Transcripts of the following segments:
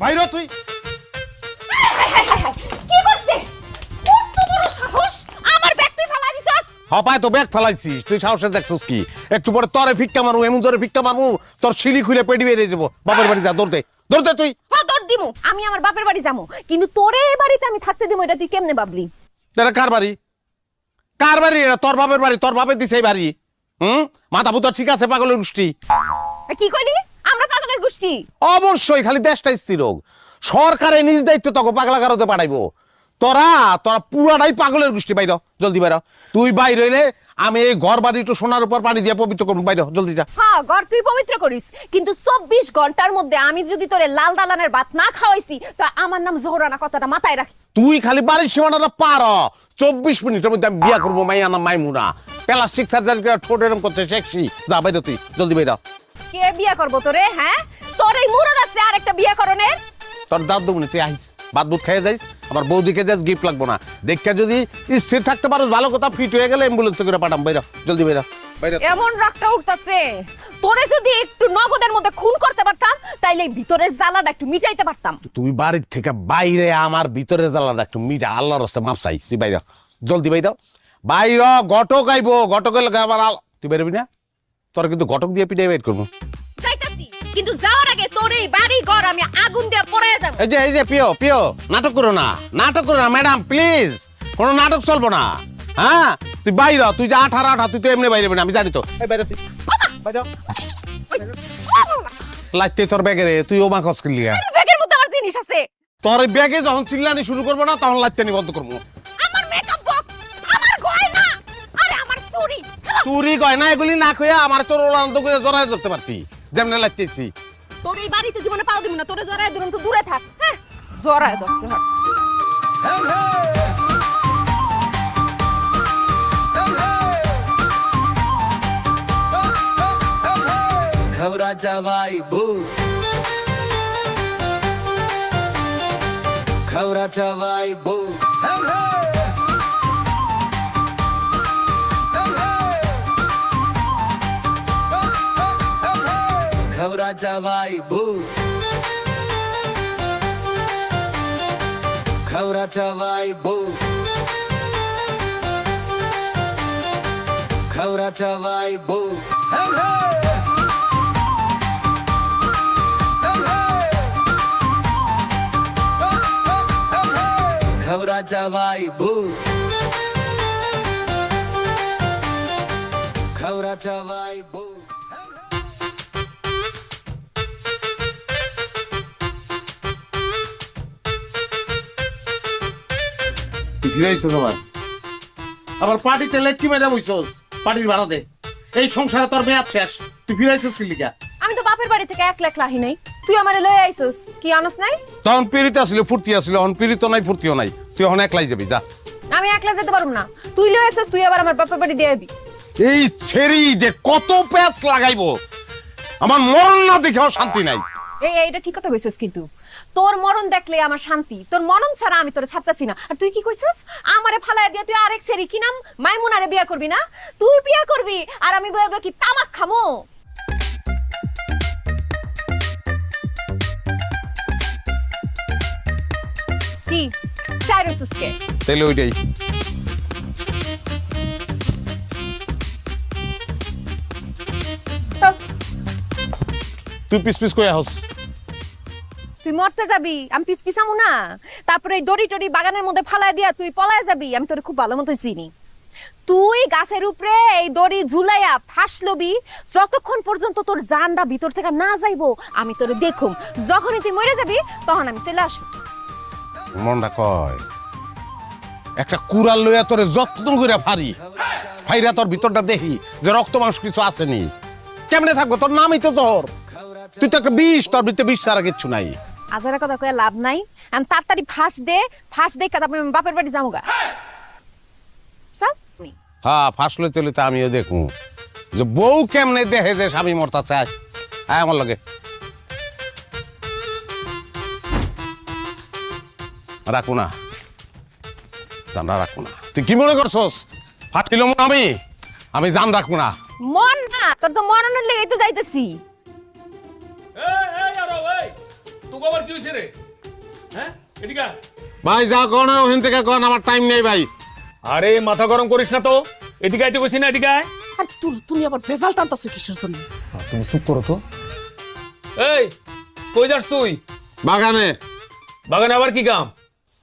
বাইরে তুই কি করছে? কত বড় সাহস! আমার ব্যাগ তুই ফালাই দিছস। হপায় তো ব্যাগ ফেলাইছিস, তুই সাহসে দেখছিস কি? একটু পরে তরে ভিক্ষা মারু, এমন ধরে ভিক্ষা মারু তোর শিলি খুলে পেটি বেরিয়ে যাবো। বাপের বাড়ি যা, দৌড় দে তুই। হ্যাঁ দৌড় দিমু, আমি আমার বাপের বাড়ি যাবো, কিন্তু তোরে এই বাড়িতে আমি থাকতে দিমু এটা তুই কেমনে ভাবলি? এটা কার বাড়ি? কার বাড়ি এটা? তোর বাপের বাড়ি, তোর বাপের দিছে এই বাড়ি। মাথা পুতো ঠিক আছে পাগলের গোষ্ঠী? কি কইলি? আমরা পাগলের গোষ্ঠী? অবশ্যই, খালি দেশটা স্থির হোক, সরকারে নিজ দায়িত্ব তোকে পাগলা কারোতে পাঠাইবো। তোরা পুরাটাই পাগলের গোষ্ঠী। বাইর জলদি বাইর, তুই বাইর হইলে আমি এই ঘর বাড়ি একটু সোনার উপর পানি দিয়ে পবিত্র করবো। বাইর জলদি যা। হ্যাঁ ঘর তুই পবিত্র করিস, কিন্তু 24 ঘন্টার মধ্যে আমি যদি তোরে লাল দালানের ভাত না খাওয়াইছি তো আমার নাম জোহরানা, কথাটা মাথায় রাখি। তুই খালি বাড়ির সীমানাটা পার, 24 মিনিটের মধ্যে আমি বিয়া করবো মাইয়া নাম মাইমুনা, প্লাস্টিক সার্জারি করে ঠোঁট এরম করতে শেখছি। যা বাইর তুই জলদি বাইর। কে বিয়া করবো তোরে? হ্যাঁ তোর এই মুরদ আছে আর একটা বিয়া করনের? তোর দাঁত দেবো না, তুই আইস বাদ বুট খেয়ে যাইস, আমার বৌদিকে যাস, গিফট লাগবো না। দেখে যদি স্থির থাকতে পারো ভালো কথা, ফিট হয়ে গেলে অ্যাম্বুলেন্সে করে পাঠাম। বাইর জলদি বাইর। এমন রাগটা উঠতাছে, তোরে যদি একটু নগদের মধ্যে খুন করতে পারতাম তাইলে ভিতরের জ্বালাটা একটু মিটাইতে পারতাম। তুই বাড়ির থেকে বাইরে আমার ভিতরে জ্বালাটা একটু মিটা, আল্লাহর রাস্তায় মাপ চাই। তুই বাইর জলদি বাইর। বাইর, ঘটক আইব, ঘটকের লগে আবার তুই বেরোবি না, তোর কিন্তু ঘটক দিয়ে পিটাই বাইর করবো। যাইতাছি, কিন্তু যাওয়ার আগে তোর এই বাড়ি ঘর আমি আগুন দিয়ে পোড়াইয়া যাব। এই যে পিও নাটক করো না, ম্যাডাম প্লিজ, কোনো নাটক চলবো না। হ্যাঁ তুই বাইর, তুই যে 18 তুই তো এমনি বাইরে না, আমি জানি তো। এই বাইরে তুই বাইর। লাইতে তোর ব্যাগে রে, তুই ও মা খস করলি। ব্যাগের মধ্যে আমার জিনিস আছে। তোর ব্যাগে যখন চিল্লানি শুরু করবো না তখন লাইতে নি বন্ধ করবো। আমার মেকআপ বক্স, আমার গয়না, আরে আমার চুরি গয়না এগুলি না কইয়া আমার তোর ওলান্ত করে জড়ায় ধরতে পারতি, যেমনে লাইতেছি। তোর এই বাড়িতে জীবনে পাও দিব না, তোরে জড়ায় ধরুন তো দূরে থাক। হ্যাঁ জড়ায় ধরতে হয়। घबरा जावाई भू घबरा जावाई भू घबरा जावाई भू घबरा जावाई भू घबरा जावाई भू घबरा जावाई भू घबरा जावाई भू আবার পার্টিতে লেটকি মেরে বইছস, পার্টির ভাড়া দে। এই সংসারে তোর মেয়াদ শেষ, তুই ফিরাইছস কি লিগা? আমি তো বাপের বাড়ি থেকে 1 লাখ লাহি নাই, তুই আমারে লয়ে আইছস কি আনস নাই? তখন পিড়িতে আসলে ফুর্তি আসলে, এখন পিড়িত নাই ফুর্তিও নাই, তুই এখন একলাই যাবি যা। আমি একলা যেতে পারুম না, তুই লয়ে আইছস, তুই আবার আমার বাপের বাড়ি দিয়ে আইবি। এই ছেড়ি যে কত প্যাচ লাগাইবো, আমার মরণ না দেখেও শান্তি নাই। এইটা ঠিক কথা কইছস, কিন্তু তোর মরণ দেখলে আমার শান্তি, তোর মরণ ছাড়া আমি তোরে ছাড়তাছি না। আর তুই কি কইছস? আমারে ফালায়া দিয়া তুই আরেক সেরি কি নাম মাইমুনারে বিয়া করবি না? তুই বিয়া করবি আর আমি বলবো কি তামাক খামো? কি চাই রসুসকে তাইলে ওইটাই চল। তুই পিস পিস কই আহস? তুই মরতে যাবি, আমি পিস পিসামু না? তারপরে এই দড়ি টড়ি বাগানের মধ্যে ফালায় দিয়া তুই পলায় যাবি, আমি তোরে খুব ভালো মতো চিনি। তুই গাছের উপরে এই দড়ি ঝুলাইয়া ফাঁসলবি যতক্ষণ পর্যন্ত তোর জানটা ভিতর থেকে না যাইবো, আমি তোরে দেখুম। যখনই তুই মরে যাবি তখন আমি চলে আসবো। মনটা কয় একটা কুড়াল লইয়া তোরে যত্ন করে ফাইরা তোর ভিতরটা দেখি যে রক্ত মাংস কিছু আসেনি। কেমনে থাকবো? তোর নামই তো তোর, তুই তো একটা বিষ, তোর ভিতরে বিষ ছাড়া কিচ্ছু নাই। আজারা কথা কয়ে লাভ নাই, আমি তাড়াতাড়ি ফাঁস দে তারপরে আমি বাপের বাড়ি যাবো গা। হ্যাঁ ফাঁস লইতে লইতে আমিও দেখু যে বউ কেমনে দেখে যে স্বামী মরতা চায়। আমার লগে রাখবো না, জানরা রাখবো না। তুই কি মনে করছস ফাটিল আমি জান রাখবো না? মন না, তোর তো মরণের লেগেই তো যাইতেছি। তোকে আবার কি হয়েছে রে? হ্যাঁ, এদিকে আয়। ভাই যা কোন ওখান থেকে কোন, আমার টাইম নেই ভাই। আরে মাথা গরম করিস না তো, এদিকে আইতে কইছি না, এদিকে আয়। আর তুমি আবার ভেজাল টানতাছো কিসের জন্য? তুমি চুপ করো তো। এই কই যাস তুই? বাগানে। বাগানে আবার কি কাম?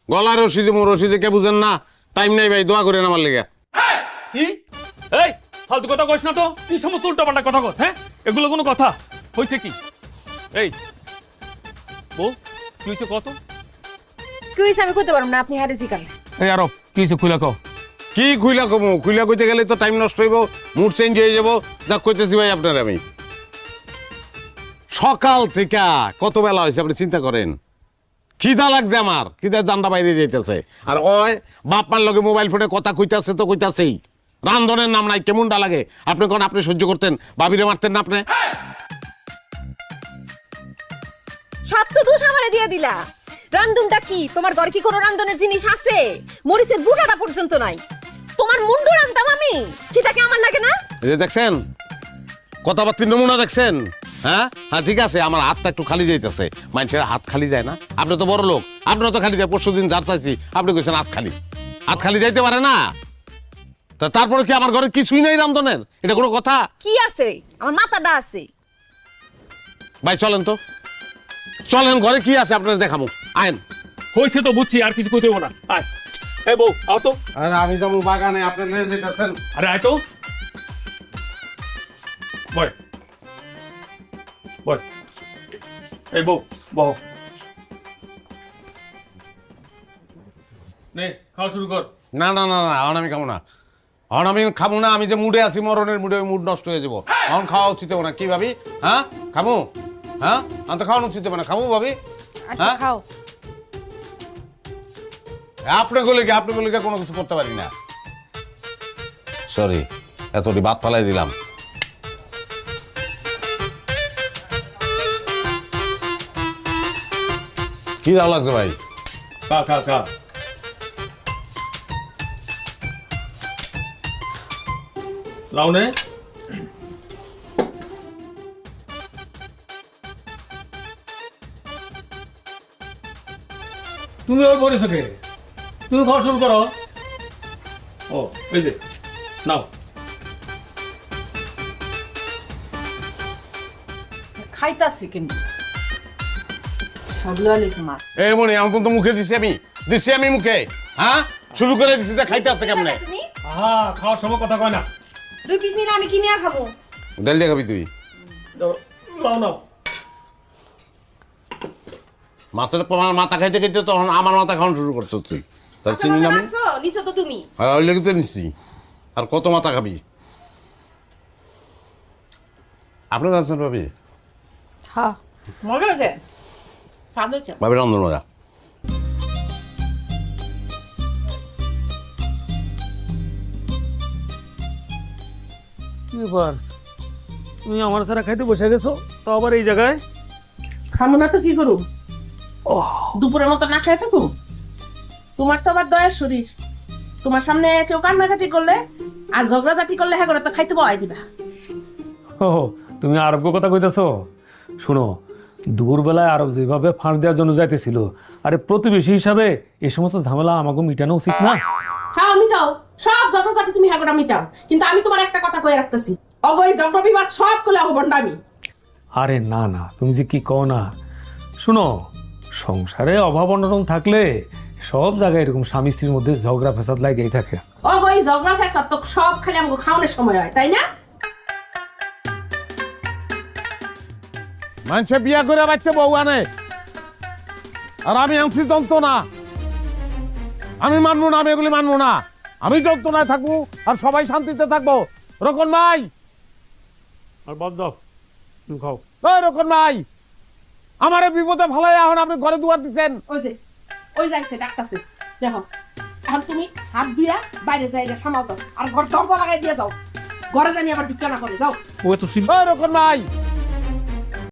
গলা রশিদে কে বুঝেন না? টাইম নেই ভাই, দোয়া করেন আমার লেগে। কি? এই ফালতু কথা কইস না তো, কি সমস্ত উল্টাপাল্টা কথা কস? হ্যাঁ, এগুলো কোনো কথা হইছে কি? এই বউ কি হইছে কত? কি হইছে আমি কইতে পারবো না, আপনি হারে জিগান। এই আরো কি হইছে খুলে কও। কি খুইলা কমু? খুইলা কইতে গেলে তো টাইম নষ্ট হইব, মুড চেঞ্জ হয়ে যাব। যা কইতেছি ভাই আপনার, আমি সকাল থেকে কত বেলা হয়েছে আপনি চিন্তা করেন। খিদা লাগছে আমার, খিদা জানটা বাইরে যাইতেছে। আর ওই বাপ মার লগে মোবাইল ফোনে কথা কইতাছে তো কইতাছেই, রান্ধনের নাম নাই। কেমনটা লাগে আপনি কোন? আপনি সহ্য করতেন, ভাবিরে মারতেন না আপনি? সব তো দোষ আমারে দিয়ে দিলা। রান্ধনটা কি তোমার ঘরে কি কোনো রান্ধনের জিনিস আছে? মরিচের বুটাটা পর্যন্ত নাই। তোমার মুন্ডু রান্ধতাম আমি, কিটাকে আমার লাগে না? এই যে দেখছেন কথাবার্তির নমুনা দেখছেন? হ্যাঁ হ্যাঁ, ঠিক আছে, আমার হাতটা একটু খালি যাইতেছে। মানুষের হাত খালি যায় না? আপনি তো বড় লোক, আপনার তো খালি যায়। পরশু দিন যার চাইছি আপনি কইছেন হাত খালি যাইতে পারে না। তা তারপরে কি আমার ঘরে কিছুই নাই রান্ধনের? এটা কোনো কথা? কি আছে? আমার মাথাটা আছে। ভাই চলেন তো, চলেন ঘরে কি আছে আপনার দেখাবো। আইন। হইছে তো বুঝছি, আর কিছু কইতে হইব না। আয় এই বউ আও তো। আরে আমি যাবো বাগানে, আপনার যেতেছেন। আরে আয় তো। বয় বয়। এই বউ বহ। নে খাওয়া শুরু কর। না না না না, এখন আমি খাবো না, এখন আমি খাবো না। আমি যে মুডে আছি, মরণের মুডে, মুড নষ্ট হয়ে যাবো। এখন খাওয়া উচিত হবে না। কি ভাবি? হ্যাঁ খাবো? হ্যাঁ আমি তো খাওয়ানো উচিত হবে না। খাবো ভাবি? আচ্ছা হ্যাঁ? খাও। আপনার গলিকে কোনো কিছু করতে পারি না। সরি, এতটি বাদ ফালাই দিলাম। কি দাও লাগছে ভাই? খা খা খা। লাউনে তুমি ওই বলেছো কে? তুমি খাওয়া শুরু করো। ও এই যে নাও। খাইতাছে কিন্তু সব লইছে মাছ। এই মনে আমার তো মুখে দিছি আমি মুখে। হ্যাঁ শুরু করে দিছি, যে খাইতে আছে কেমনে? তুমি হ্যাঁ, খাওয়ার সময় কথা কয় না। 2 পিস নিলে আমি কিনে খাবো। ডাল দিয়ে খাবি তুই? লাও নাও। মাছের মাথা খাইতে খাইতে তখন আমার মাথা খাওয়ানো শুরু করছো তুই। তার চিনি না আমি? নিছো তো তুমি। হ্যাঁ ওই লেগে তো নিচ্ছি। আর কত মাথা খাবি? আপনার আছেন ভাবি? হ্যাঁ মজা হয়েছে, স্বাদ হয়েছে। ভাবি রন্ধন মজা। কি ব্যাপার, তুমি আমার সারা খাইতে বসে গেছো, তো আবার এই জায়গায়? খামো না তো কি করুম? দুপুরের মতো না খেয়ে থাকুম? তোমার তো আবার দয়ার শরীর, তোমার সামনে কেউ কান্নাকাটি করলে আর ঝগড়াঝাটি করলে হ্যাঁ করে তো খাইতে বয় দিবা। ও তুমি আরব কথা কইতেছো? শুনো, দুপুরবেলায় আরব যেভাবে ফাঁস দেওয়ার জন্য যাইতেছিল, আরে প্রতিবেশী হিসাবে এই সমস্ত ঝামেলা আমাকে মিটানো উচিত না? হ্যাঁ মিটাও, সব ঝগড়াঝাটি তুমি হ্যাঁ করে মিটাও, কিন্তু আমি তোমার একটা কথা কয়ে রাখতেছি, অগই ঝগড়া বিবাদ সব করলে অগবন্ডামি। আরে না না, তুমি যে কি কও না। শুনো, সংসারে অভাব অনটন থাকলে সব জায়গায় এরকম স্বামী স্ত্রীর মধ্যে ঝগড়া ফেসাদ লাগেই থাকে। অগই ঝগড়া ফেসাদ তো সব খালি আমাকে খাওয়ানোর সময় হয়, তাই না? মানুষে বিয়া করে বাচ্চা বউ আনে, আর আমি আনছি যন্ত্রণা। আমি মানবো না, আমি এগুলি মানবো না। আমি যন্ত্রণায় থাকবো আর সবাই শান্তিতে থাকবো। রকন ভাই, আর বাদ দাও, তুমি খাও। ওই রকন ভাই, আমার এই বিপদে ভালাই এখন আপনি ঘরে দুয়ার দিচ্ছেন। ওই যাইছে ডাক্তারছে, দেখো এখন তুমি হাত ধুইয়া বাইরে যাই সামাল দাও, আর ঘর দরজা লাগাই দিয়ে যাও, ঘরে জানি আবার ঢুকা না করে যাও। ও তো ওই রকন ভাই,